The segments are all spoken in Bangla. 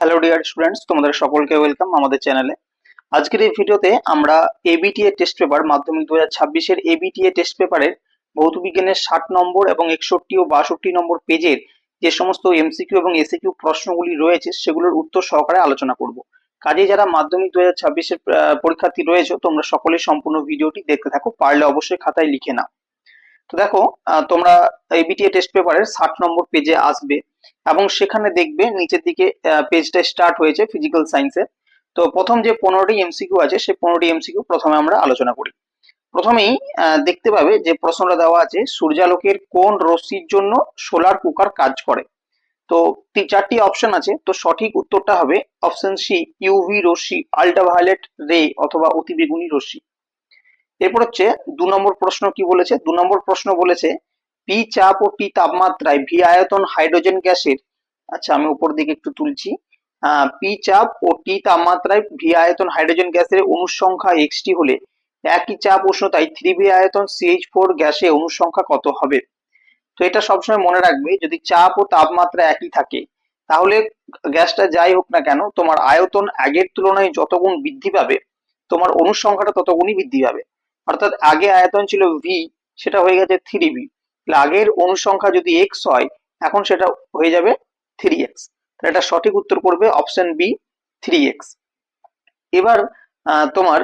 হ্যালো ডিয়ার স্টুডেন্টস, তোমাদের সকলকে ওয়েলকাম আমাদের চ্যানেলে। আজকের এই ভিডিওতে আমরা এবিটিএ টেস্ট পেপার মাধ্যমিক 2026 এর এবিটিএ টেস্ট পেপারের ভৌত বিজ্ঞানের 60 নম্বর এবং 61 ও 62 নম্বর পেজের যে সমস্ত এমসিকিউ এবং এসিকিউ প্রশ্নগুলি রয়েছে সেগুলোর উত্তর সহকারে আলোচনা করব। কাজেই যারা মাধ্যমিক 2026 এর পরীক্ষার্থী রয়েছে তোমরা সকলেই সম্পূর্ণ ভিডিওটি দেখতে থাকো, পারলে অবশ্যই খাতায় লিখে নাও। তো দেখো, তোমরা এবিটিএ টেস্ট পেপারের 60 নম্বর পেজে আসবে এবং সেখানে দেখবে নিচের দিকে পেজটা স্টার্ট হয়েছে ফিজিক্যাল সায়েন্সের। তো প্রথম যে 15টি এমসিকিউ আছে সেই 15টি এমসিকিউ প্রথমে আমরা আলোচনা করি। প্রথমেই দেখতে পাবে যে প্রশ্নটা দেওয়া আছে, সূর্যালোকের কোন রশ্মির জন্য সোলার কুকার কাজ করে। তো চারটি অপশন আছে, তো সঠিক উত্তরটা হবে অপশন সি, ইউভি রশ্মি, আল্ট্রাভায়োলেট রে অথবা অতিবেগুনি রশ্মি। এরপর হচ্ছে 2 নম্বর প্রশ্ন কি বলেছে। 2 নম্বর প্রশ্ন বলেছে পি চাপ ও টি তাপমাত্রায় ভি আয়তন হাইড্রোজেন গ্যাসের, আচ্ছা আমি উপর দিকে একটু তুলছি, পি চাপ ও টি তাপমাত্রায় ভি আয়তন হাইড্রোজেন গ্যাসের অণুর সংখ্যা এক্সটি হলে একই চাপ উষ্ণতায় 3 ভি আয়তন CH4 গ্যাসে অণুর সংখ্যা কত হবে। তো এটা সবসময় মনে রাখবে, যদি চাপ ও তাপমাত্রা একই থাকে তাহলে গ্যাসটা যাই হোক না কেন তোমার আয়তন আগের তুলনায় যত গুণ বৃদ্ধি পাবে তোমার অণুর সংখ্যাটা তত গুণই বৃদ্ধি পাবে। অর্থাৎ আগে আয়তন ছিল ভি, সেটা হয়ে গেছে 3 ভি। আগের অণুর সংখ্যা যদি এক্স হয় এখন সেটা হয়ে যাবে 3x। এটা সঠিক উত্তর করবে অপশন বি, 3x। এবার তোমার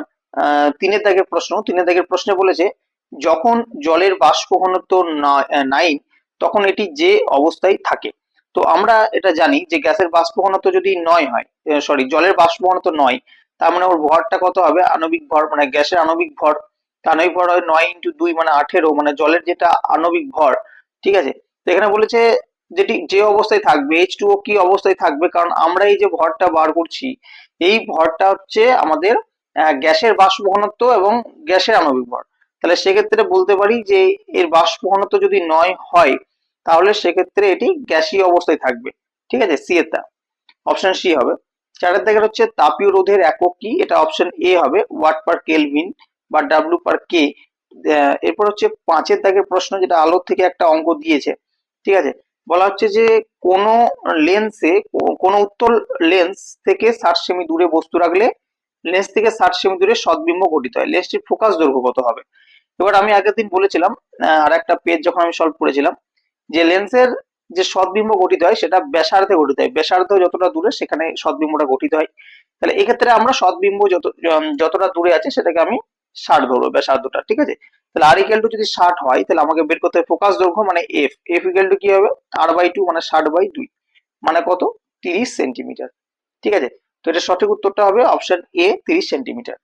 3-এর দাগের প্রশ্ন। 3-এর দাগের প্রশ্নে বলেছে যখন জলের বাষ্প ঘনত্ব 9 তখন এটি যে অবস্থায় থাকে। তো আমরা এটা জানি যে গ্যাসের বাষ্প ঘনত্ব যদি 9 হয়, সরি জলের বাষ্প ঘনত্ব 9, তার মানে ওর ভরটা কত হবে, আণবিক ভর মানে গ্যাসের আণবিক ভর। আণবিক ভর হয় 9 × 2 মানে 18, মানে জলের যেটা আণবিক ভর। ঠিক আছে, তো এখানে বলেছে যেটি যে অবস্থায় থাকবে, H2O কি অবস্থায় থাকবে, কারণ আমরা এই যে ভরটা বার করছি এই ভরটা হচ্ছে আমাদের গ্যাসের বাষ্প ঘনত্ব এবং গ্যাসের আণবিক ভর। তাহলে সেক্ষেত্রে বলতে পারি যে এর বাষ্প ঘনত্ব যদি 9 হয় তাহলে সেক্ষেত্রে এটি গ্যাসীয় অবস্থায় থাকবে। ঠিক আছে, সি এর অপশন সি হবে। 4-এর দাগের হচ্ছে তাপীয় রোধের একক কি, এটা অপশন এ হবে ওয়াট পার কেলভিন বা ডাব্লিউ পার কে। এরপর হচ্ছে 5-এর দাগের প্রশ্ন, যেটা আলোর থেকে একটা অঙ্ক দিয়েছে। ঠিক আছে, বলা হচ্ছে যে কোন লেন্সে, কোন উত্তল লেন্স থেকে 60 সেমি দূরে বস্তু রাখলে লেন্স থেকে 60 সেমি দূরে সদ্বিম্ব গঠিত হয়, লেন্সটির ফোকাস দৈর্ঘ্য কত হবে। এবার আমি আগের দিন বলেছিলাম, আর একটা পেজ যখন আমি সলভ করেছিলাম, যে লেন্সের যে সদ্বিম্ব গঠিত হয় সেটা ব্যাসার্ধে গঠিত হয়, ব্যাসার্ধ যতটা দূরে সেখানে সদ্বিম্বটা গঠিত হয়। তাহলে এক্ষেত্রে আমরা সদ্বিম্ব যতটা দূরে আছে সেটাকে আমি 60 ধরবো ব্যাসার্ধটা। ঠিক আছে, তাহলে আর ইকুয়াল টু যদি 60 হয় তাহলে আমাকে বের করতে হবে ফোকাস দৈর্ঘ্য মানে এফ। এফ ইকুয়াল টু কি হবে, R/2 মানে 60/2 মানে কত, 30 সেন্টিমিটার। ঠিক আছে, তো এটা সঠিক উত্তরটা হবে অপশন এ, 30 সেন্টিমিটার।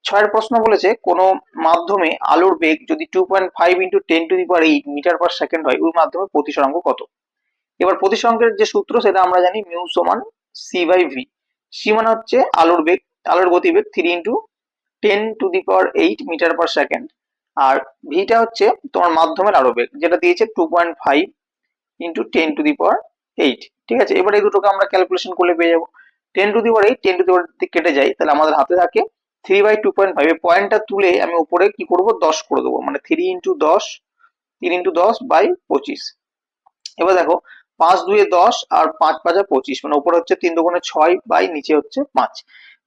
6-এর প্রশ্ন বলেছে কোন মাধ্যমে আলোর বেগ যদি 2.5 × 10⁸ মিটার পার সেকেন্ড হয় ওই মাধ্যমে প্রতিসরাঙ্ক কত। এবার প্রতিসরাঙ্কের যে সূত্র সেটা আমরা জানি, মিউ সমান c/v। সি মানে হচ্ছে আলোর বেগ, আলোর গতিবেগ 3 × 10⁸ মিটার পার সেকেন্ড, আর ভিটা হচ্ছে তোমার মাধ্যমের আলো বেগ, যেটা দিয়েছে 2.5 × 10⁸। ঠিক আছে, এবার এই দুটোকে আমরা ক্যালকুলেশন করলে পেয়ে যাবো 10⁸, 10⁸ কেটে যায় তাহলে আমাদের হাতে থাকে 3/2.5। এই পয়েন্টটা তুলে আমি উপরে কি করব, 10 করে দেবো, মানে 3 × 10, 3 × 10/25। এবার দেখো 5×2 = 10 আর 5×5 = 25, মানে উপরে হচ্ছে 3×2 = 6 বাই নিচে হচ্ছে 5।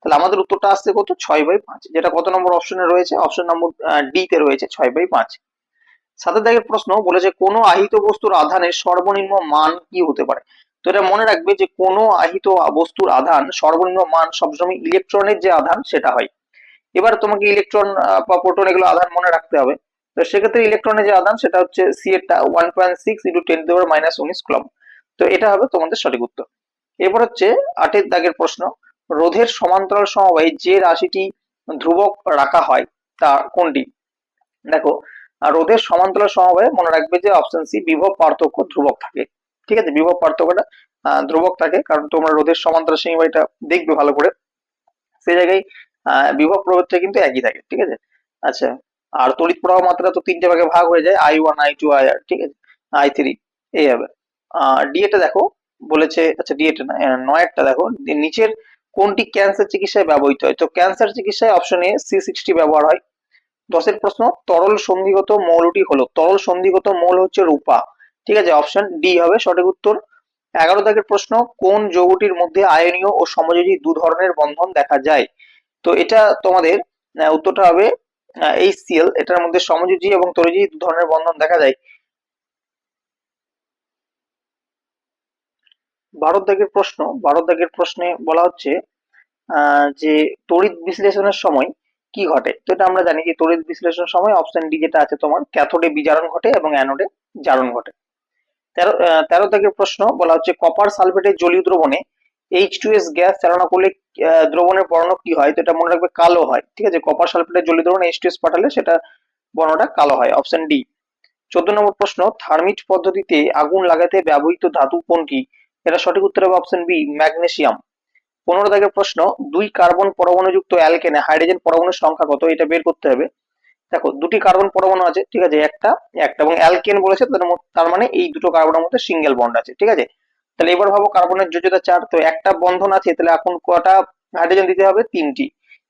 তাহলে আমাদের উত্তরটা আসছে কত, 6/5, যেটা কত নম্বর অপশনে রয়েছে, অপশন নম্বর ডি তে রয়েছে 6/5। 7-এর প্রশ্ন বলেছে কোন আহিত বস্তুর আধানের সর্বনিম্ন মান কি হতে পারে। তো এটা মনে রাখবে যে কোন আহিত বস্তুর আধান সর্বনিম্ন মান সবসময় ইলেকট্রনের যে আধান সেটা হয়। এবার তোমাকে ইলেকট্রন বা প্রোটন এগুলো আধান মনে রাখতে হবে। তো সেক্ষেত্রে ইলেকট্রনের যে আধান সেটা হচ্ছে সি এরটা 1.6 × 10⁻⁻19 কুলম্ব। তো এটা হবে তোমাদের সঠিক উত্তর। এরপর হচ্ছে 8-এর প্রশ্ন, রোধের সমান্তরাল সমবায়ে যে রাশিটি ধ্রুবক রাখা হয় তা কোনটি। দেখো, রোধের সমান্তরাল সমবায়ে মনে রাখবে যে অপশন সি, বিভব পার্থক্য ধ্রুবক থাকে। ঠিক আছে, বিভব পার্থক্যটা ধ্রুবক থাকে, কারণ তোমরা রোধের সমান্তরাল সমবায়টা দেখবে ভালো করে, সেই জায়গায় বিভব প্রভেদটা কিন্তু একই থাকে। ঠিক আছে, আচ্ছা, আর তড়িৎ প্রবাহ মাত্রা তো 3টে ভাগে ভাগ হয়ে যায়, I1, I2, IR। ঠিক আছে, I3 এই হবে। ডি এটা দেখো বলেছে, আচ্ছা ডি এটা না, 9-এরটা দেখো, নিচের কোনটি ক্যান্সার চিকিৎসায় ব্যবহৃত হয়। তো ক্যান্সার চিকিৎসায় অপশন এ C60 ব্যবহার হয়। 10-এর প্রশ্ন, তরল সন্ধিগত মৌলটি হলো, তরল সন্ধিগত মৌল হচ্ছে রূপা। ঠিক আছে, অপশন ডি হবে সঠিক উত্তর। 11 দাগের প্রশ্ন, কোন যৌগটির মধ্যে আয়নীয় ও সমযোজী দু ধরনের বন্ধন দেখা যায়? তো এটা তোমাদের উত্তরটা হবে HCl। এটার মধ্যে সমযোজী এবং তরিযোজী দু ধরনের বন্ধন দেখা যায়। 12 দাগের প্রশ্ন, 12 দাগের প্রশ্নে বলা হচ্ছে যে তড়িৎ বিশ্লেষণের সময় কি ঘটে? তো এটা আমরা জানি যে তড়িৎ বিশ্লেষণের সময় অপশন ডি যেটা আছে তোমার, ক্যাথোডে বিজারণ ঘটে এবং অ্যানোডে জারণ ঘটে। 13 দাগের প্রশ্ন বলা হচ্ছে কপার সালফেটের জলীয় দ্রবণে H2S গ্যাস চালনা করলে দ্রবণের বর্ণ কি হয়? তো এটা মনে রাখবে কালো হয়। ঠিক আছে, কপার সালফেটের জলীয় দ্রবণে H2S পাঠালে সেটা বর্ণটা কালো হয়, অপশন ডি। 14 নম্বর প্রশ্ন, থার্মিট পদ্ধতিতে আগুন লাগাতে ব্যবহৃত ধাতু কোনটি? এটা সঠিক উত্তর হবে অপশন বি, ম্যাগনেসিয়াম। 15 দাগের প্রশ্ন, দুই কার্বন পরমাণুযুক্ত অ্যালকেনে হাইড্রোজেন পরমাণুর সংখ্যা কত? এটা বের করতে হবে। দেখো দুটি কার্বন পরমাণু আছে, ঠিক আছে, একটা একটা এবং অ্যালকেন বলেছে, তার মানে এই দুটো কার্বনের মধ্যে সিঙ্গেল বন্ড আছে। ঠিক আছে, তাহলে এবার ভাবো কার্বনের যোজ্যতা 4, তো একটা বন্ধন আছে, তাহলে এখন কটা হাইড্রোজেন দিতে হবে? 3টি।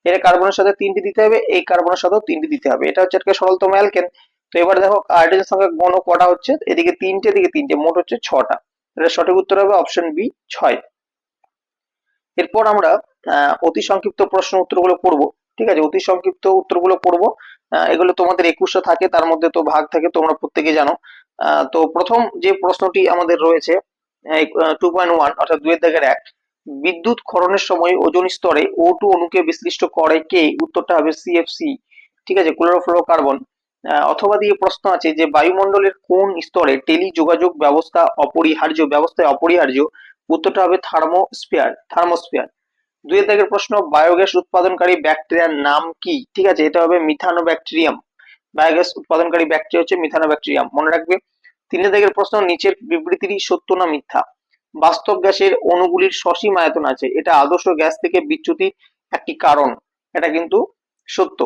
এর কার্বনের সাথে 3টি দিতে হবে, এই কার্বনের সাথেও 3টি দিতে হবে। এটা হচ্ছে একটা সরলতম অ্যালকেন। তো এবার দেখো হাইড্রোজেন সংখ্যা গণ কটা হচ্ছে, এদিকে 3টে এদিকে 3টে, মোট হচ্ছে 6টা। তাহলে সঠিক উত্তর হবে অপশন বি, 6। এরপর আমরা অতি সংক্ষিপ্ত প্রশ্ন উত্তরগুলো পড়বো। ঠিক আছে, অতি সংক্ষিপ্ত উত্তরগুলো পড়বো। এগুলো তোমাদের 21টা থাকে, তার মধ্যে তো ভাগ থাকে, তোমরা প্রত্যেকে জানো। তো প্রথম যে প্রশ্নটি আমাদের রয়েছে 2.1 অর্থাৎ 2 এর দাগের 1, বিদ্যুৎ ক্ষরণের সময় ওজোন স্তরে O2 অণুকে বিশ্লিষ্ট করে কে? উত্তরটা হবে CFC। ঠিক আছে, ক্লোরোফ্লোরোকার্বন। অথবা দিয়ে প্রশ্ন আছে যে বায়ুমণ্ডলের কোন স্তরে টেলি যোগাযোগ ব্যবস্থায় অপরিহার্য? উত্তরটা হবে থার্মোস্ফিয়ার। 2 এর দাগের প্রশ্ন, বায়োগ্যাস উৎপাদনকারী ব্যাকটেরিয়ার নাম কি? ঠিক আছে, এটা হবে মিথানোব্যাকটেরিয়াম। বায়োগ্যাস উৎপাদনকারী ব্যাকটেরিয়া হচ্ছে মিথানোব্যাকটেরিয়াম, মনে রাখবে। 3 এর দাগের প্রশ্ন, নিচের বিবৃতিটি সত্য না মিথ্যা? বাস্তব গ্যাসের অণুগুলির সসীম আয়তন আছে, এটা আদর্শ গ্যাস থেকে বিচ্যুতির একটি কারণ। এটা কিন্তু সত্য।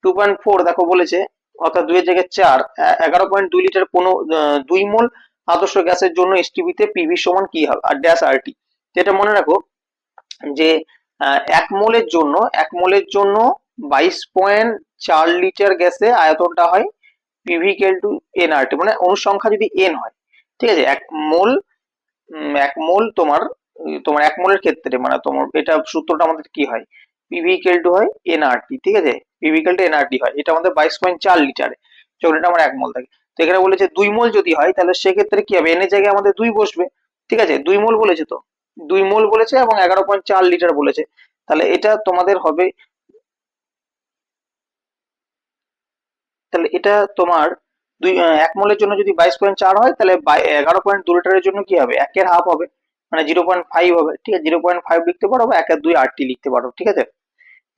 2.4 দেখো বলেছে, অর্থাৎ 2 এর জায়গায় 4, 11.2 লিটার কোনো 2 মোল আদর্শ গ্যাসের জন্য এসটিপিতে পিভি সমান কি হবে? আর ড্যাশ আরটি। যেটা মনে রাখো যে 1 মোলের জন্য 22.4 লিটার গ্যাসে আয়তনটা হয় PV=NRT, মানে অনুসংখ্যা যদি n হয়। ঠিক আছে, এক মোল তোমার 1 মোলের ক্ষেত্রে, মানে তোমার এটা সূত্রটা আমাদের কি হয়? PV= হয় NRT। ঠিক আছে, PV=NRT হয়, এটা আমাদের 22.4 লিটারে, যখন এটা আমার 1 মোল থাকে। তো এখানে বলেছে 2 মোল যদি হয়, তাহলে সেক্ষেত্রে কি হবে? n এর জায়গায় আমাদের 2 বসবে। ঠিক আছে, 2 মোল বলেছে, তো 2 মোল বলেছে এবং 11.4 লিটার বলেছে, তাহলে এটা তোমাদের হবে, তাহলে এটা তোমার 1 মোলের জন্য যদি 22.4 হয়, তাহলে 11.2 লিটারের জন্য কি হবে? 1/2 হবে, মানে 0.5 হবে। ঠিক আছে, 0.5 লিখতে পারো বা 1/2 আরটি লিখতে পারো। ঠিক আছে,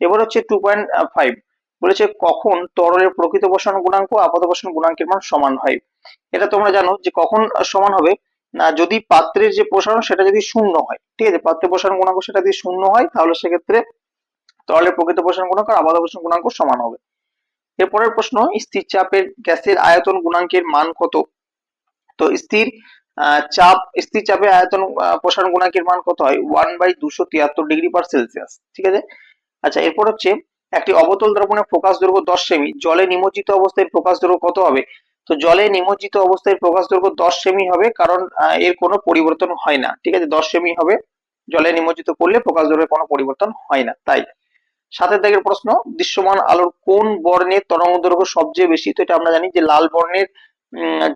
এবার হচ্ছে 2.5 বলেছে কখন তরলের প্রকৃত বসান গুণাঙ্ক আপাত বসান গুণাঙ্কের মান সমান হয়? এটা তোমরা জানো যে কখন সমান হবে না, যদি পাত্রের যে প্রসারণ সেটা যদি শূন্য হয়। ঠিক আছে, পাত্রের প্রসারণ গুণাঙ্ক সেটা যদি শূন্য হয়, তাহলে সেক্ষেত্রে তরলের প্রকৃত প্রসারণ গুণাঙ্ক আর আপাত বসান গুণাঙ্ক সমান হবে। এরপরের প্রশ্ন, স্থির চাপের গ্যাসের আয়তন গুণাঙ্কের মান কত? তো স্থির চাপে আয়তন প্রসারণ গুণাঙ্কের মান কত হয়? 1/273 ডিগ্রি/সেলসিয়াস। ঠিক আছে, আচ্ছা এরপর হচ্ছে একটি অবতল দ্রবণের প্রকাশ দৈর্ঘ্য 10 সেমি, জলে নিমজ্জিত অবস্থায় প্রকাশ দৈর্ঘ্য কত হবে? তো জলে নিমজ্জিত অবস্থায় প্রকাশ দৈর্ঘ্য 10 সেমি হবে, কারণ এর কোনো পরিবর্তন হয় না। ঠিক আছে, 10 সেমি হবে, জলে নিমজ্জিত করলে প্রকাশ দৈর্ঘ্যের কোনো পরিবর্তন হয় না, তাই। 7 এর দাগের প্রশ্ন, দৃশ্যমান আলোর কোন বর্ণের তরঙ্গ দৈর্ঘ্য সবচেয়ে বেশি? তো এটা আমরা জানি যে লাল বর্ণের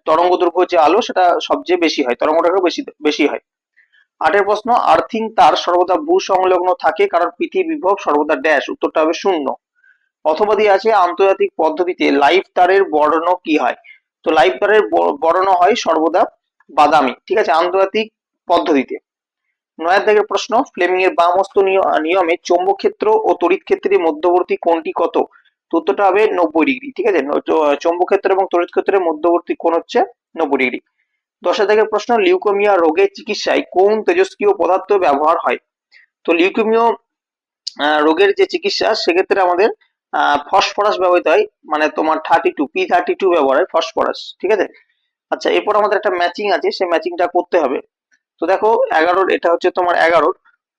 তরঙ্গ দৈর্ঘ্য যে আলো, সেটা সবচেয়ে বেশি হয়, তরঙ্গ দৈর্ঘ্য বেশি বেশি হয়। 8 এর প্রশ্ন, আর্থিং তার সর্বদা ভূ সংলগ্ন থাকে কারণ পৃথিবীর বিভব সর্বদা ড্যাশ, উত্তরটা হবে 0। অথবা দিয়ে আছে আন্তর্জাতিক পদ্ধতিতে লাইভ তারের বর্ণ কি হয়? তো লাইভ তারের বর্ণ হয় সর্বদা বাদামি। ঠিক আছে, আন্তর্জাতিক পদ্ধতিতে। 9 এর দাগের প্রশ্ন, ফ্লেমিং এর বামহস্ত নিয়মে চৌম্বক ক্ষেত্র ও তড়িৎ ক্ষেত্রের মধ্যবর্তী কোণটি কত? তো উত্তরটা হবে 90 ডিগ্রি। ঠিক আছে, চৌম্বক ক্ষেত্র এবং তড়িৎ ক্ষেত্রের মধ্যবর্তী কোণ হচ্ছে 90 ডিগ্রি। 10 এর দাগের প্রশ্ন, লিউকোমিয়া রোগের চিকিৎসায় কোন তেজস্ক্রিয় পদার্থ ব্যবহার হয়? তো লিউকোমিয়া রোগের যে চিকিৎসা, সেক্ষেত্রে আমাদের ফসফরাস ব্যবহৃত হয়, মানে তোমার P32 ব্যবহার হয়, ফসফরাস। ঠিক আছে, আচ্ছা এরপর আমাদের একটা ম্যাচিং আছে, সেই ম্যাচিংটা করতে হবে। তো দেখো 11, এটা হচ্ছে তোমার 11।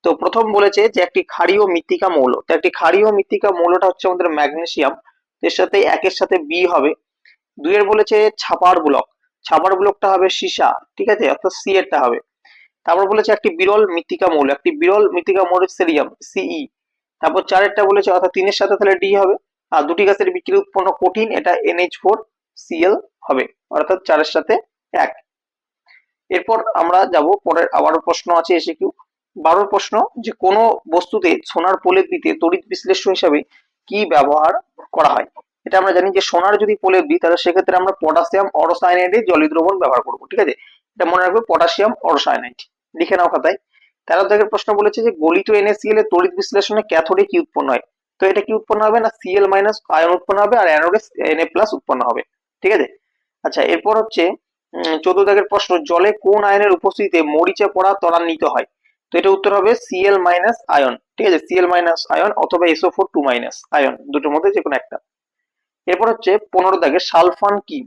তো প্রথম বলেছে যে একটি ক্ষারীয় মৃত্তিকা মৌল, তো একটি ক্ষারীয় মৃত্তিকা মৌলটা হচ্ছে আমাদের ম্যাগনেসিয়াম, এর সাথে 1 এর সাথে বি হবে। 2 এর বলেছে ছাপার ব্লকটা হবে সীসা। ঠিক আছে, অর্থাৎ সি এরটা হবে। তারপর বলেছে একটি বিরল মৃত্তিকা মৌল, একটি বিরল মৃত্তিকা মৌল সেলিয়াম সিই। তারপর চারেরটা বলেছে অর্থাৎ তিনের সাথে তাহলে ডি হবে। আর দুটি গাছের বিক্রিয়া উৎপন্ন কঠিন, এটা NH4Cl হবে, অর্থাৎ চারের সাথে এক। এরপর আমরা যাব পরের আবারও প্রশ্ন আছে এসিকিউ 12 প্রশ্ন, যে কোনো বস্তুতে সোনার প্রলেপ দিতে তড়িৎ বিশ্লেষ্য হিসাবে কি ব্যবহার করা হয়। এটা আমরা জানি যে সোনার যদি প্রলেপ দিই তাহলে সেক্ষেত্রে আমরা পটাশিয়াম অরসায়ানাইডের জলীয় দ্রবণ ব্যবহার করব, ঠিক আছে। এটা মনে রাখবে, পটাশিয়াম অরসায়ানাইড, লিখে নাও খাতায়। 13 দাগের প্রশ্ন বলেছে যে গলিত NaCl এর তড়িৎ বিশ্লেষণে ক্যাথোডে কি উৎপন্ন হয়। তো এটা কি উৎপন্ন হবে না, Cl মাইনাস আয়ন উৎপন্ন হবে আর অ্যানোডে Na প্লাস উৎপন্ন হবে, ঠিক আছে। আচ্ছা, এরপর হচ্ছে 14 দাগের প্রশ্ন, জলে কোন আয়নের উপস্থিতিতে মরিচা পড়া ত্বরান্বিত হয়। তো এটা উত্তর হবে Cl মাইনাস আয়ন, ঠিক আছে, Cl মাইনাস আয়ন অথবা SO4 2 মাইনাস আয়ন, দুটোর মধ্যে যে কোনো একটা। এরপর হচ্ছে 15 দাগের সালফান কি।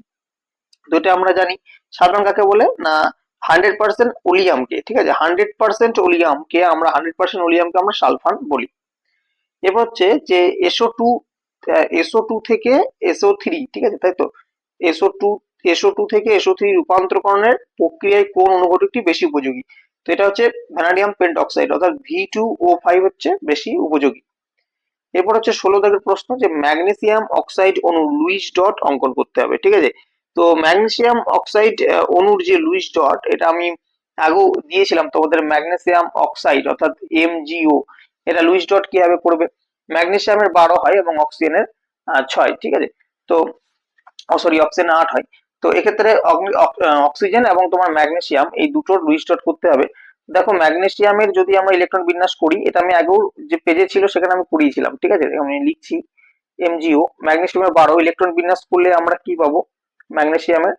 তো এটা আমরা জানি সালফান কাকে বলে না, 100% ওলিয়ামকে, ঠিক আছে, 100% ওলিয়ামকে আমরা 100% ওলিয়ামকে আমরা সালফান বলি। এরপর হচ্ছে যে SO2 থেকে SO3, ঠিক আছে, তাই তো। SO2 SO2 থেকে SO3 রূপান্তরকরণের প্রক্রিয়ায় কোন অনুঘটকটি বেশি উপযোগী। তো এটা হচ্ছে ভ্যানাডিয়াম পেন্টঅক্সাইড অর্থাৎ V2O5 হচ্ছে বেশি উপযোগী। এরপর হচ্ছে 16 দাগের প্রশ্ন, যে ম্যাগনেসিয়াম অক্সাইড অণু লুইস ডট অঙ্কন করতে হবে, ঠিক আছে। তো ম্যাগনেসিয়াম অক্সাইড অণুর যে লুইস ডট, এটা আমি আগেও দিয়েছিলাম তোমাদের, ম্যাগনেসিয়াম অক্সাইড অর্থাৎ MgO, এটা লুইস ডট কিভাবে করবে, ম্যাগনেসিয়ামের 12 হয় এবং অক্সিজেনের 6, ঠিক আছে। তো সরি, অক্সিজেন 8 হয়। তো এক্ষেত্রে অক্সিজেন এবং তোমার ম্যাগনেসিয়াম এই দুটোর লুইস ডট করতে হবে। দেখো ম্যাগনেসিয়ামের যদি আমরা ইলেকট্রন বিন্যাস করি, এটা আমি আগেও যে পেজে ছিল সেখানে আমি করিয়েছিলাম, ঠিক আছে, আমি লিখছি MgO, ম্যাগনেসিয়ামের 12 ইলেকট্রন বিন্যাস করলে আমরা কি পাবো, ম্যাগনেসিয়ামের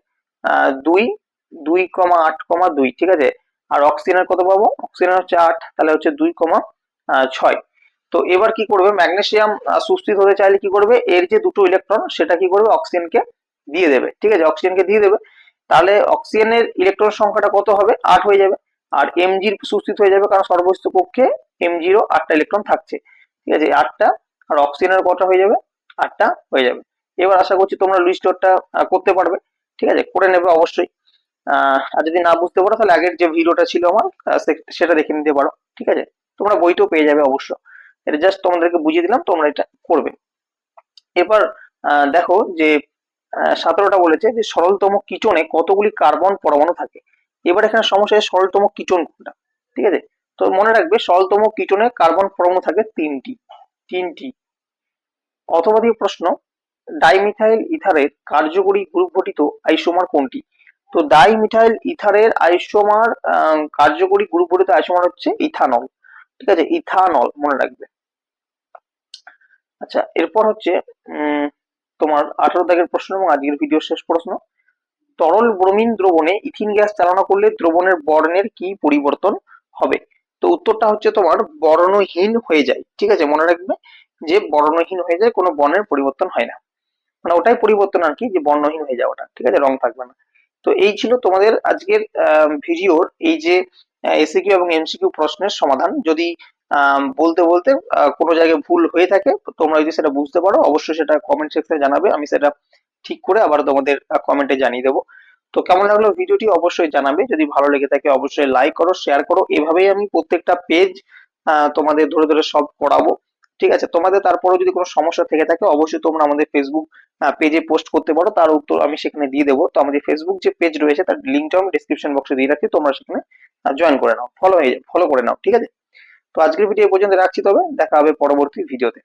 2 2,8,2, ঠিক আছে। আর অক্সিজেনের কত পাবো, অক্সিজেন হচ্ছে 8, তাহলে হচ্ছে 2,6। তো এবার কি করবে, ম্যাগনেসিয়াম সুস্থিত হতে চাইলে কি করবে, এর যে দুটো ইলেকট্রন সেটা কি করবে, অক্সিজেনকে দিয়ে দেবে, ঠিক আছে, অক্সিজেনকে দিয়ে দেবে। তাহলে অক্সিজেনের ইলেকট্রন সংখ্যাটা কত হবে, 8 হয়ে যাবে। আর এমজির সুস্থিত হয়ে যাবে, কারণ সর্বোচ্চ কক্ষে এমজিরও 8টা ইলেকট্রন থাকছে, ঠিক আছে, 8টা। আর অক্সিজেনের কটা হয়ে যাবে, 8টা হয়ে যাবে। এবার আশা করছি তোমরা লুইস ডটটা করতে পারবে, ঠিক আছে, করে নেবে অবশ্যই। আর যদি না বুঝতে পারো তাহলে আগের যে ভিডিওটা ছিল আমার সেটা দেখে নিতে পারো, ঠিক আছে। তোমরা বইতেও পেয়ে যাবে অবশ্য, এটা জাস্ট তোমাদেরকে বুঝিয়ে দিলাম, তোমরা এটা করবে। এবার দেখো যে 17টা বলেছে যে সরলতম কিটোনে কতগুলি কার্বন পরমাণু থাকে। এবার এখানে সমস্যা হয় সরলতম কিটোন কোনটা, ঠিক আছে। তো মনে রাখবে সরলতম কিটোনে কার্বন পরমাণু থাকে তিনটি। অথবা দিয়ে প্রশ্ন, ডাইমিথাইল ইথারের কার্যকরী গ্রুপ গঠিত আইসোমার কোনটি। তো ডাইমিথাইল ইথারের আইসোমার কার্যকরী গ্রুপ গঠিত আইসোমার হচ্ছে ইথানল, ঠিক আছে, ইথানল মনে রাখবে। আচ্ছা, এরপর হচ্ছে তোমার 18 দাগের প্রশ্ন এবং আজকের ভিডিওর শেষ প্রশ্ন, তরল ব্রোমিন দ্রবণে ইথিন গ্যাস চালনা করলে দ্রবণের বর্ণের কি পরিবর্তন হবে। তো উত্তরটা হচ্ছে তোমার বর্ণহীন হয়ে যায়, ঠিক আছে, মনে রাখবে যে বর্ণহীন হয়ে যায়, কোনো বর্ণের পরিবর্তন হয় না, মানে ওটাই পরিবর্তন আর কি, যে বর্ণহীন হয়ে যাওয়াটা, ঠিক আছে, রং থাকবে না। তো এই ছিল তোমাদের আজকের ভিডিওর এই যে এসিকিউ এবং এমসিকিউ প্রশ্নের সমাধান। যদি বলতে বলতে কোনো জায়গায় ভুল হয়ে থাকে, তো তোমরা যদি সেটা বুঝতে পারো অবশ্যই সেটা কমেন্ট সেকশনে জানাবে, আমি সেটা ঠিক করে আবার তোমাদের কমেন্টে জানিয়ে দেবো। তো কেমন লাগলো ভিডিওটি অবশ্যই জানাবে, যদি ভালো লেগে থাকে অবশ্যই লাইক করো, শেয়ার করো, এভাবেই আমি প্রত্যেকটা পেজ তোমাদের ধরে ধরে সলভ করাবো, ঠিক আছে। তোমাদের তারপরেও যদি কোনো সমস্যা থেকে থাকে অবশ্যই তোমরা আমাদের ফেসবুক পেজে পোস্ট করতে পারো, তার উত্তর আমি সেখানে দিয়ে দেবো। তো আমাদের ফেসবুক যে পেজ রয়েছে তার লিঙ্কটাও আমি ডিসক্রিপশন বক্সে দিয়ে রাখছি, তোমরা সেখানে জয়েন করে নাও, ফলো করে নাও, ঠিক আছে। তো আজকের ভিডিও পর্যন্ত রাখছি, তবে দেখা হবে পরবর্তী ভিডিওতে।